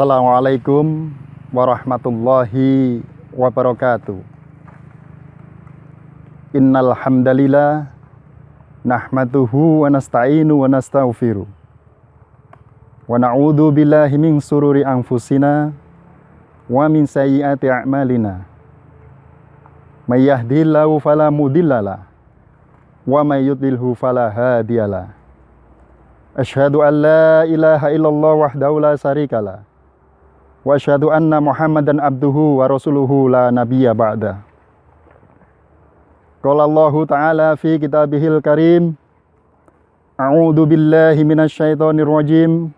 Assalamualaikum warahmatullahi wabarakatuh. Innal hamdalillah nahmaduhu wa nasta'inu wa nastaghfiruh wa na'udzu billahi min sururi anfusina wa min sayyiati a'malina. May yahdihillahu fala mudhillalah wa may yudlilhu fala hadiyalah. Asyhadu an la ilaha illallah wahdahu la syarikalah wa asyhadu anna Muhammadan abduhu wa rasuluhu la nabiyya ba'da. Qala Allahu ta'ala fi kitabihil karim, a'udzu billahi minasyaitonir rajim.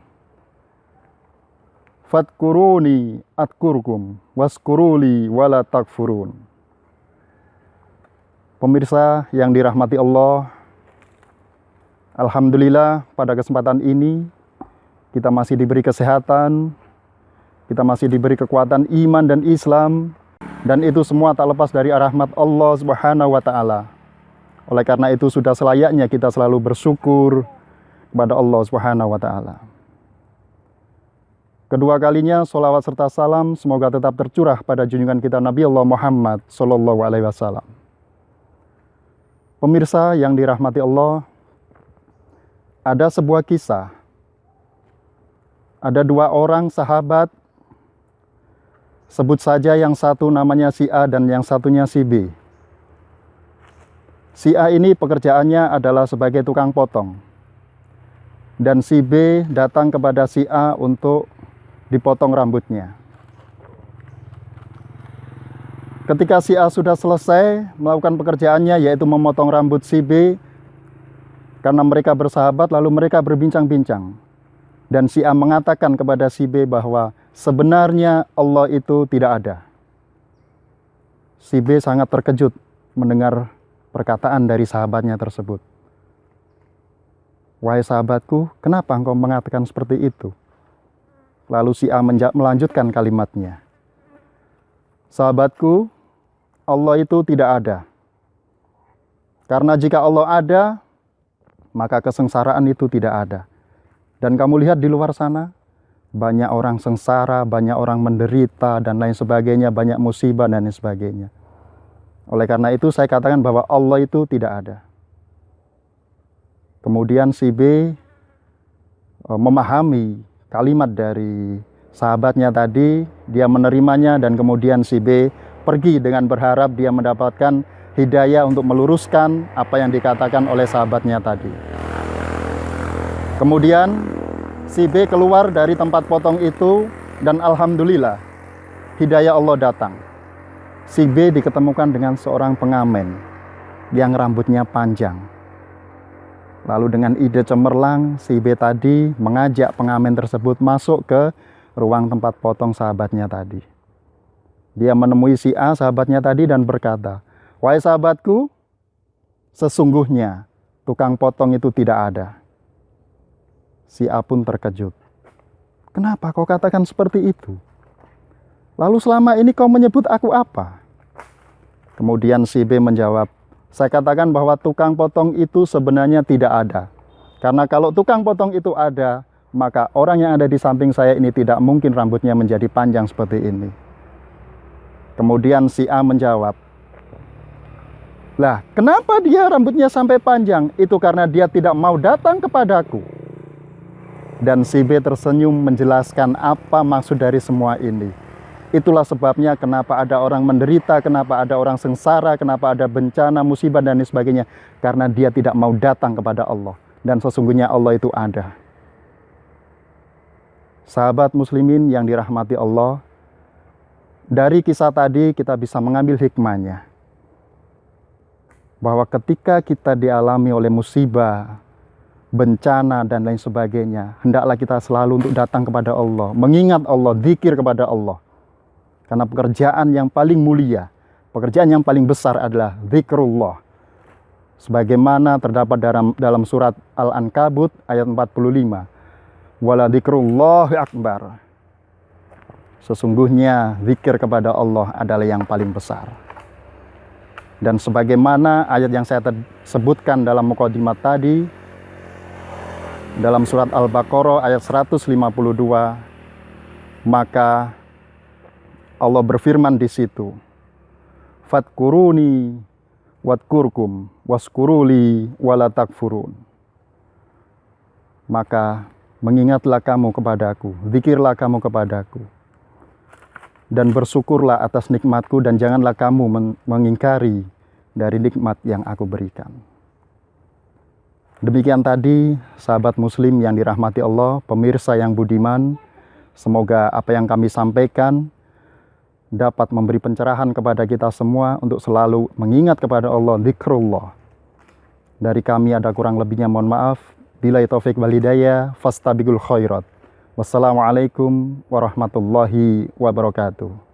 Fadkuruni adkurkum waskuruli wala takfurun. Pemirsa yang dirahmati Allah, alhamdulillah pada kesempatan ini kita masih diberi kesehatan, kita masih diberi kekuatan iman dan Islam, dan itu semua tak lepas dari rahmat Allah Subhanahu wa Ta'ala. Oleh karena itu sudah selayaknya kita selalu bersyukur kepada Allah Subhanahu wa Ta'ala. Kedua kalinya sholawat serta salam semoga tetap tercurah pada junjungan kita Nabi Allah Muhammad Sallallahu Alaihi Wasallam. Pemirsa yang dirahmati Allah, ada sebuah kisah. Ada dua orang sahabat, sebut saja yang satu namanya si A dan yang satunya si B. Si A ini pekerjaannya adalah sebagai tukang potong. Dan si B datang kepada si A untuk dipotong rambutnya. Ketika si A sudah selesai melakukan pekerjaannya, yaitu memotong rambut si B, karena mereka bersahabat, lalu mereka berbincang-bincang. Dan si A mengatakan kepada si B bahwa sebenarnya Allah itu tidak ada. Si B sangat terkejut mendengar perkataan dari sahabatnya tersebut. Wahai sahabatku, kenapa engkau mengatakan seperti itu? Lalu si A melanjutkan kalimatnya. Sahabatku, Allah itu tidak ada. Karena jika Allah ada, maka kesengsaraan itu tidak ada. Dan kamu lihat di luar sana, banyak orang sengsara, banyak orang menderita, dan lain sebagainya, banyak musibah dan lain sebagainya. Oleh karena itu saya katakan bahwa Allah itu tidak ada. Kemudian si B memahami kalimat dari sahabatnya tadi, dia menerimanya, dan kemudian si B pergi dengan berharap dia mendapatkan hidayah untuk meluruskan apa yang dikatakan oleh sahabatnya tadi. Kemudian si B keluar dari tempat potong itu, dan alhamdulillah hidayah Allah datang. Si B diketemukan dengan seorang pengamen yang rambutnya panjang. Lalu dengan ide cemerlang, si B tadi mengajak pengamen tersebut masuk ke ruang tempat potong sahabatnya tadi. Dia menemui si A, sahabatnya tadi, dan berkata, wahai sahabatku, sesungguhnya tukang potong itu tidak ada. Si A pun terkejut. Kenapa kau katakan seperti itu? Lalu selama ini kau menyebut aku apa? Kemudian si B menjawab, saya katakan bahwa tukang potong itu sebenarnya tidak ada. Karena kalau tukang potong itu ada, maka orang yang ada di samping saya ini tidak mungkin rambutnya menjadi panjang seperti ini. Kemudian si A menjawab, lah kenapa dia rambutnya sampai panjang? Itu karena dia tidak mau datang kepadaku. Dan si B tersenyum menjelaskan apa maksud dari semua ini. Itulah sebabnya kenapa ada orang menderita, kenapa ada orang sengsara, kenapa ada bencana, musibah, dan lain sebagainya. Karena dia tidak mau datang kepada Allah. Dan sesungguhnya Allah itu ada. Sahabat muslimin yang dirahmati Allah, dari kisah tadi kita bisa mengambil hikmahnya. Bahwa ketika kita dialami oleh musibah, bencana, dan lain sebagainya, hendaklah kita selalu untuk datang kepada Allah, mengingat Allah, zikir kepada Allah. Karena pekerjaan yang paling mulia, pekerjaan yang paling besar adalah zikrullah. Sebagaimana terdapat dalam surat Al-Ankabut ayat 45. Wala dzikrullahi akbar. Sesungguhnya zikir kepada Allah adalah yang paling besar. Dan sebagaimana ayat yang saya sebutkan dalam mukadimah tadi, dalam surat Al-Baqarah ayat 152, Maka Allah berfirman di situ, "Fadkuruni wadkurkum waskuruli wala takfurun." Maka mengingatlah kamu kepadaku, zikirlah kamu kepadaku, dan bersyukurlah atas nikmatku, dan janganlah kamu mengingkari dari nikmat yang aku berikan. Demikian tadi, sahabat muslim yang dirahmati Allah, pemirsa yang budiman, semoga apa yang kami sampaikan dapat memberi pencerahan kepada kita semua untuk selalu mengingat kepada Allah, zikrullah. Dari kami ada kurang lebihnya, mohon maaf. Billahi taufik wal hidayah, fastabiqul khairat. Wassalamualaikum warahmatullahi wabarakatuh.